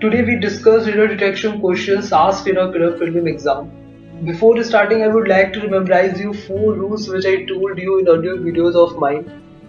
Today we discuss error detection questions asked in a prelim exam. Before starting, I would like to memorize you 4 rules which I told you in earlier videos of mine.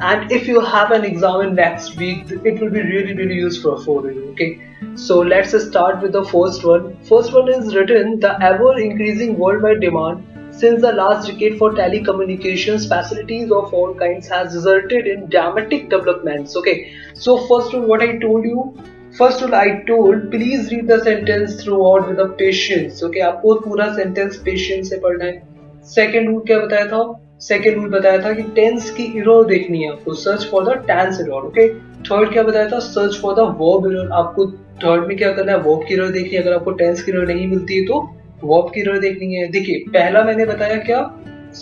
And if you have an exam in next week, it will be really useful for you. Okay, so let's start with the first one. First one is written: the ever increasing worldwide demand since the last decade for telecommunications facilities of all kinds has resulted in dramatic developments. Okay, so first one, what I told you. First rule I told, please read the sentence throughout with the patience. Okay, आपको पूरा sentence patience से पढ़ना है. Second rule क्या बताया था? Second rule बताया था कि tense की error देखनी है आपको. Search for the tense error. Okay. Third क्या बताया था? Search for the verb error. आपको third में क्या करना है? Verb की error देखनी है. अगर आपको tense की error नहीं मिलती है तो verb की error देखनी है. देखिए, पहला मैंने बताया क्या?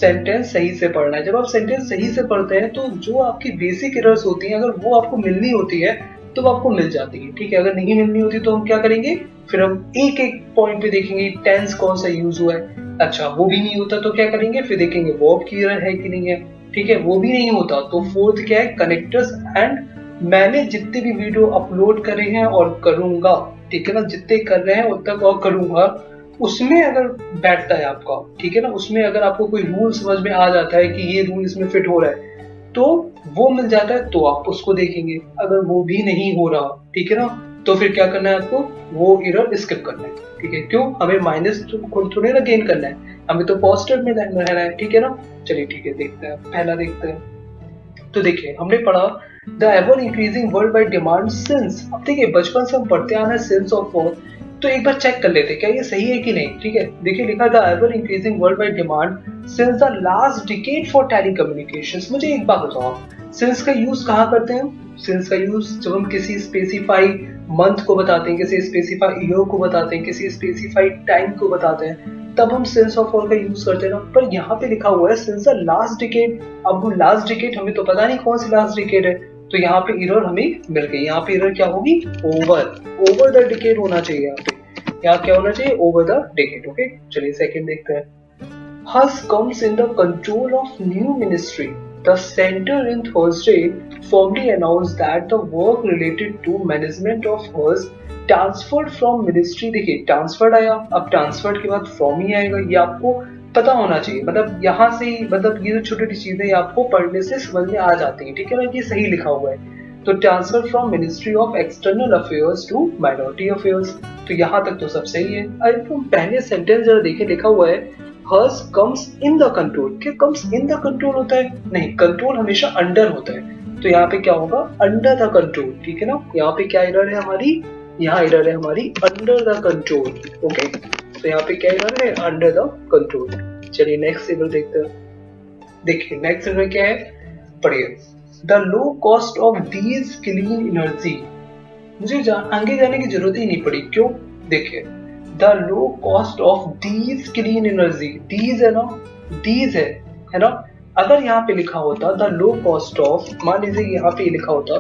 सेंटेंस सही से पढ़ना है. जब आप सेंटेंस सही से पढ़ते हैं तो जो आपकी बेसिक एरर्स होती हैं, अगर वो आपको मिलनी होती है तो आपको मिल जाती है. ठीक है, अगर नहीं मिलनी होती तो हम क्या करेंगे, फिर हम एक एक पॉइंट पे देखेंगे टेंस कौन सा यूज हुआ है. अच्छा, वो भी नहीं होता तो क्या करेंगे, फिर देखेंगे वर्ब की एरर है कि नहीं है. ठीक है, वो भी नहीं होता तो फोर्थ क्या है, कनेक्टर्स. एंड मैंने जितने भी वीडियो अपलोड करे हैं और करूंगा, ठीक है ना, जितने कर रहे हैं उतना और करूंगा, उसमें अगर बैठता है आपका, ठीक है ना, उसमें अगर आपको कोई रूल समझ में आ जाता है कि ये रूल इसमें फिट हो रहा है तो वो मिल जाता है तो आप उसको देखेंगे. अगर वो भी नहीं हो रहा, ठीक है ना, तो फिर क्या करना है आपको, वो एरर स्किप करना है. ठीक है, क्यों, हमें माइनस थोड़े ना गेन करना है, हमें तो पॉजिटिव में रहना है. ठीक है ना, चलिए ठीक है, देखते हैं, पहला देखते हैं. तो देखिए, हमने पढ़ा the ever increasing world wide demand since. अब देखिए, बचपन से हम पढ़ते आ रहे हैं सिंस ऑफ वर्ड, तो एक बार चेक कर लेते हैं क्या ये सही है कि नहीं. ठीक है, देखिए लिखा था ever increasing world wide demand since the last decade for telecommunications. मुझे एक बात बताओ, सिंस का यूज कहाँ करते हैं? सिंस का यूज जब हम किसी स्पेसिफाइड मंथ को बताते हैं, किसी स्पेसिफाइड ईयर को बताते हैं, किसी स्पेसिफाइड टाइम को बताते हैं, तब हम सिंस ऑफ ऑल का यूज करते हैं ना. पर यहाँ पे लिखा हुआ है सिंस द लास्ट डिकेड. अब वो लास्ट डिकेड हमें तो पता नहीं कौन सी लास्ट डिकेड है, तो यहाँ पे एरर हमें मिल गई. यहाँ पे एरर क्या होगी, ओवर द डिकेड होना चाहिए. यहाँ पे यहाँ क्या होना चाहिए, ओवर द डिकेड. ओके, चलिए सेकंड देखते हैं. Hus comes in the control of new ministry. The center in Thursday formally announced that the work related to management of Hus transferred from ministry. देखिए, ट्रांसफर्ड आया, अब transferred के बाद form ही आएगा, ये आपको पता होना चाहिए. मतलब यहाँ से, मतलब ये जो छोटी छोटी चीजें आपको पढ़ने से समझ में आ जाती है. ठीक है ना, ये सही लिखा हुआ है. तो transfer from ministry of external affairs to minority affairs. तो यहाँ तक तो सब सही है. अरे तुम पहले सेंटेंस जरा देखे, लिखा हुआ है hers comes in the control. क्या कम्स इन द कंट्रोल होता है? नहीं, कंट्रोल हमेशा अंडर होता है. तो यहाँ पे क्या होगा, अंडर द कंट्रोल. ठीक है ना, यहाँ पे क्या एरर है हमारी, यहाँ एरर है हमारी अंडर द कंट्रोल. ओके, तो यहाँ पे क्या एरर है, अंडर द कंट्रोल. चलिए नेक्स्ट एरर देखते हैं. देखिए नेक्स्ट एरर क्या है, पढ़िए. The low cost of these clean energy. मुझे आगे जाने की जरूरत ही नहीं पड़ी. क्यों, देखिए, the low cost of these clean energy. These है ना, दीज है ना. अगर यहाँ पे लिखा होता द लो कॉस्ट ऑफ, मान लीजिए यहाँ पे लिखा होता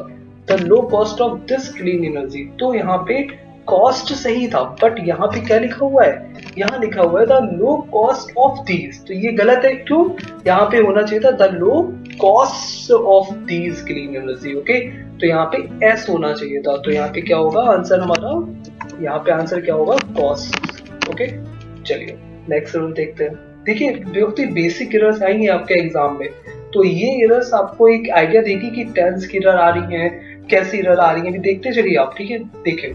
the low cost of this clean energy, तो यहाँ पे कॉस्ट सही था. बट यहाँ पे क्या लिखा हुआ है, यहाँ लिखा हुआ है the low cost of these. तो ये गलत है. क्यों, यहाँ पे होना चाहिए था the low cost of these clean energy. Okay, तो यहाँ पे एस होना चाहिए था. तो यहाँ पे क्या होगा आंसर हमारा, यहाँ पे आंसर क्या होगा, कॉस्ट. ओके, चलिए नेक्स्ट रूल देखते हैं. देखिए, बहुत ही बेसिक एरर्स आएंगे आपके एग्जाम में, तो ये एरर्स आपको एक आइडिया देगी कि टेंस की एरर आ रही है, कैसी एरर आ रही है, देखते चलिए आप. ठीक है, देखिए,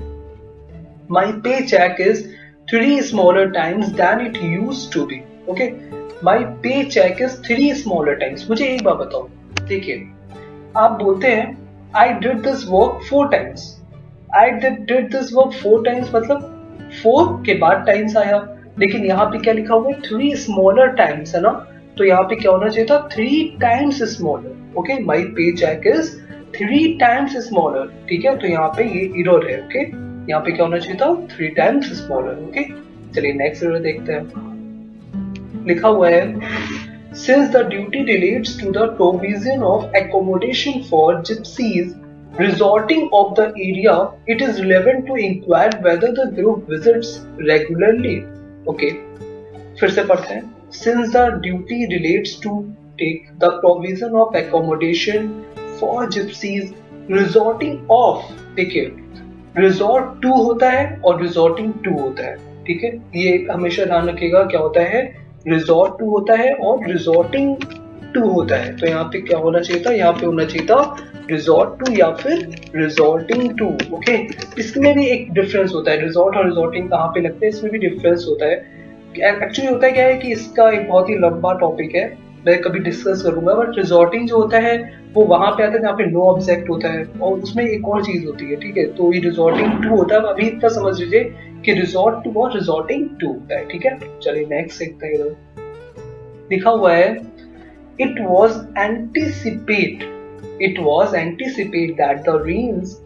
my paycheck is 3 smaller times than it used to be. Okay, my paycheck is 3 smaller times. मुझे एक बात बताओ, देखिए, आप बोलते हैं I did this work 4 times. I did this work 4 times, मतलब 4 के बाद टाइम्स आया, लेकिन यहाँ पे क्या लिखा हुआ है, 3 smaller times, है ना. तो यहाँ पे क्या होना चाहिए था, 3 times smaller. Okay, my paycheck is 3 times smaller. ठीक है, तो यहाँ पे ये एरर है. ओके, यहाँ पे क्या होना चाहिए था, 3 times smaller. ओके, चलिए नेक्स्ट एरर देखते हैं. लिखा हुआ है since the duty relates to the provision of accommodation for gypsies resorting of the area, it is relevant to inquire whether the group visits regularly. Okay, फिर से पढ़ते हैं. Since the duty relates to take the provision of accommodation for gypsies resorting of, देखिए, resort to होता है और resorting to होता है, ठीक है, ये हमेशा ध्यान रखिएगा। क्या होता है, रिजॉर्ट टू होता है और रिजॉर्टिंग टू होता है। तो यहाँ पे क्या होना चाहिए था, यहाँ पे होना चाहिए था रिजॉर्ट टू या फिर रिजॉर्टिंग टू। ओके, इसमें भी एक डिफरेंस होता है, रिजॉर्ट और रिजॉर्टिंग कहाँ पे लगते हैं, इसमें भी डिफरेंस होता है। एक्चुअली होता है क्या है कि इसका एक बहुत ही लंबा टॉपिक है, मैं कभी डिस्कस करूंगा। बट रिजॉर्टिंग जो होता है वो वहां पे आता है जहाँ पे नो ऑब्जेक्ट होता है, और उसमें एक और चीज होती है, ठीक है। तो ये रिजॉर्टिंग टू होता है, अभी इतना समझ लीजिए कि रिजॉर्ट टू और रिजॉर्टिंग टू होता है, ठीक है। चलिए नेक्स्ट देखते हैं। लिखा हुआ है it was anticipate that the Rains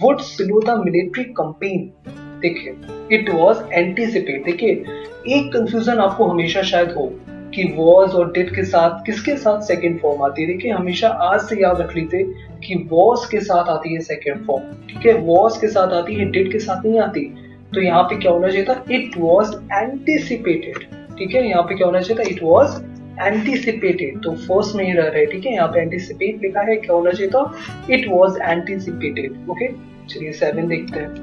would slow the military campaign। देखिए, it was anticipate। देखिए, एक कंफ्यूजन आपको हमेशा शायद हो कि was और did के साथ किसके साथ सेकंड फॉर्म आती है। देखिए, हमेशा आज से याद रख लीजिए कि was के साथ आती है सेकंड फॉर्म, ठीक है, was के साथ आती है, did के साथ नहीं आती। तो यहाँ पे क्या होना चाहिए था, it was anticipated, ठीक है। यहाँ पे क्या होना चाहिए था, it was anticipated। तो फर्स्ट में ही रह रहा है, ठीक है, यहाँ पे एंटीसिपेट लिखा है, क्या होना चाहिए था, इट वॉज एंटीसिपेटेड। ओके, चलिए 7 देखते हैं।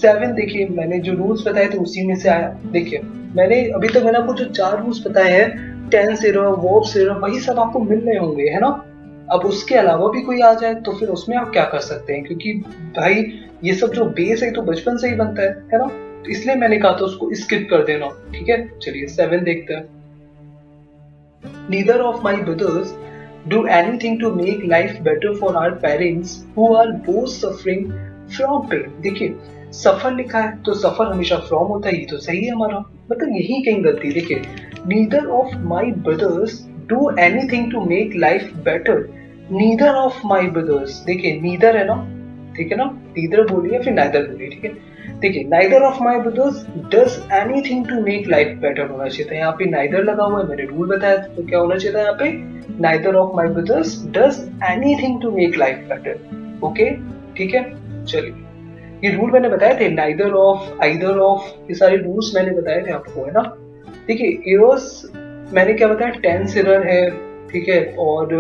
7 देखिए, मैंने जो रूल्स बताए थे उसी में से आया। देखिए, मैंने अभी तक मैंने आपको जो 4 रूल्स बताए हैं, टेंस एरर, वर्ब्स एरर, वही सब आपको मिल रहे होंगे, है ना। अब उसके अलावा भी कोई आ जाए तो फिर उसमें आप क्या कर सकते हैं, क्योंकि भाई ये सब जो बेस है तो बचपन से ही बनता है ना। तो इसलिए मैंने कहा था उसको स्किप कर देना, ठीक है। चलिए 7 देखते हैं। Neither of my brothers do anything to make life better for our parents who are both suffering from pain। देखिए, सफर लिखा है तो सफर हमेशा फ्रॉम होता है, ये तो सही है हमारा, मतलब यही कहीं गलती। देखिए, neither of my brothers do anything to make life better। neither of my brothers, देखिए neither है ना, ठीक है ना, neither बोलिए फिर neither बोलिए, ठीक है। देखिए, neither of my brothers does anything to make life better होना चाहिए था, यहाँ पे neither लगा हुआ है, मैंने रूल बताया था, तो क्या होना चाहिए था यहाँ पे, neither of my brothers does anything to make life better। Okay, ठीक है। चलिए, ये रूल मैंने बताए थे, neither of, either of, ये सारे रूल्स मैंने बताए थे आपको, है ना। देखिए, एरर्स मैंने क्या बताया, टेंस एरर है, ठीक है, और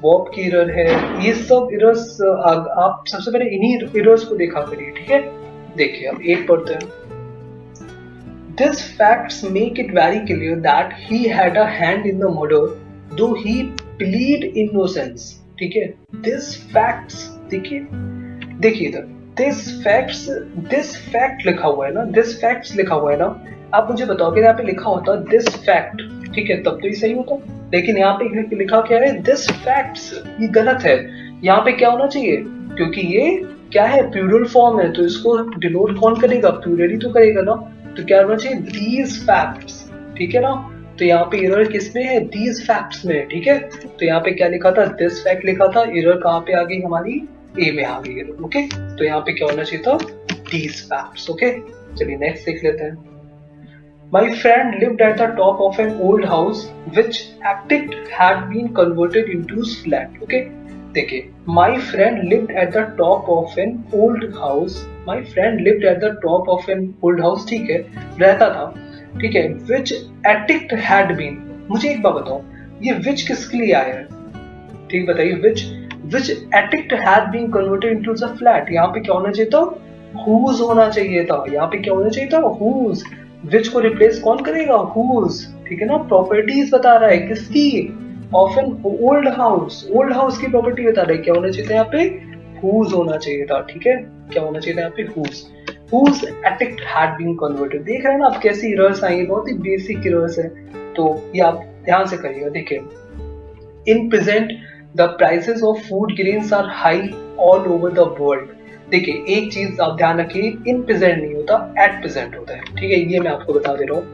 वर्ब की एरर है, ये सब एरर्स आप सबसे पहले इन्हीं एरर्स को देखा करिए, ठीक है। देखिए, अब 8 पढ़ते हैं। These facts make it very clear that he had a hand in the murder, though he plead innocence। ठीक है, These facts, देखिए इधर this fact लिखा हुआ है ना, this facts लिखा हुआ है ना। आप मुझे बताओगे यहाँ पे लिखा होता this fact, ठीक है, तब तो ये सही होता, लेकिन यहाँ पे लिखा क्या है, this facts, ये गलत है। यहाँ पे क्या होना चाहिए, क्योंकि ये क्या है, प्लूरल फॉर्म है, तो इसको डिनोट कौन करेगा, प्लूरल ही तो करेगा ना। तो क्या होना चाहिए, these facts, ठीक है ना। तो यहाँ पे एरर किस में है, these facts में, ठीक है। तो यहाँ पे क्या लिखा था, this fact लिखा था, एरर कहाँ पे आ गई हमारी, ए में आ गई। ओके, तो यहाँ पे क्या होना चाहिए था, these facts। ओके, चलिए नेक्स्ट देख लेते हैं। My friend lived at the top of an old house which attic had been converted into flat। Okay, देखिए, my friend lived at the top of an old house। My friend lived at the top of an old house, ठीक है, रहता था, ठीक है, which attic had been। मुझे एक बात बताओ, ये which किसके लिए आया है, ठीक बताइए, which attic had been converted into the flat। यहाँ पे क्या होना चाहिए था, whose होना चाहिए था, यहाँ पे क्या होना चाहिए था, whose। which को रिप्लेस कौन करेगा, whose, ठीक है ना। प्रॉपर्टीज बता रहा है किसकी, ऑफ एन ओल्ड हाउस की प्रॉपर्टी बता रहा है, क्या होना चाहिए था यहाँ पे, whose होना चाहिए था, ठीक है, क्या होना चाहिए था यहाँ पे, whose attic had been converted। देख रहे हैं ना आप कैसी एरर्स आई, बहुत ही बेसिक एरर्स है, तो ये आप ध्यान से करिएगा। देखिए, in present the prices of food grains are high all over the world. देखिए, एक चीज आप ध्यान रखिए, इन प्रेजेंट नहीं होता, एट प्रेजेंट होता है, ठीक है, ये मैं आपको बता दे रहा हूँ।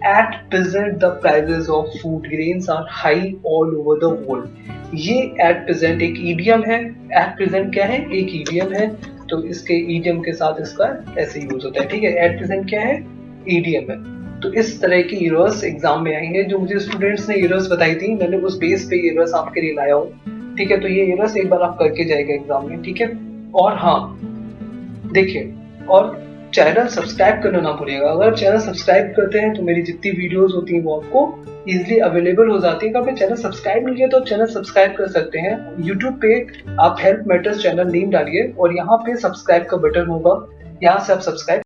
At present the prices of food grains are high all over the world. ये एट प्रेजेंट एक ईडियम है, एट प्रेजेंट क्या है, एक ईडियम है, तो इसके ईडियम के साथ इसका ऐसे यूज होता है, ठीक है। एट प्रेजेंट क्या है, ईडियम है। तो इस तरह की एरर्स एग्जाम में आई है, जो मुझे स्टूडेंट्स ने एरर्स बताई थी, मैंने उस बेस पे एरर्स आपके लिए लाया हूँ, ठीक है। तो ये एरर्स एक बार आप करके जाएगा एग्जाम में, ठीक है। और हाँ, देखिए, और चैनल सब्सक्राइब करना ना भूलिएगा। अगर चैनल सब्सक्राइब करते हैं तो मेरी जितनी वीडियोस होती हैं वो आपको इजीली अवेलेबल हो जाती है। अगर आपने चैनल सब्सक्राइब नहीं किया तो चैनल सब्सक्राइब कर सकते हैं। यूट्यूब पे आप हेल्प मैटर्स चैनल नेम डालिए और यहाँ पे सब्सक्राइब का बटन होगा, यहाँ से आप सब्सक्राइब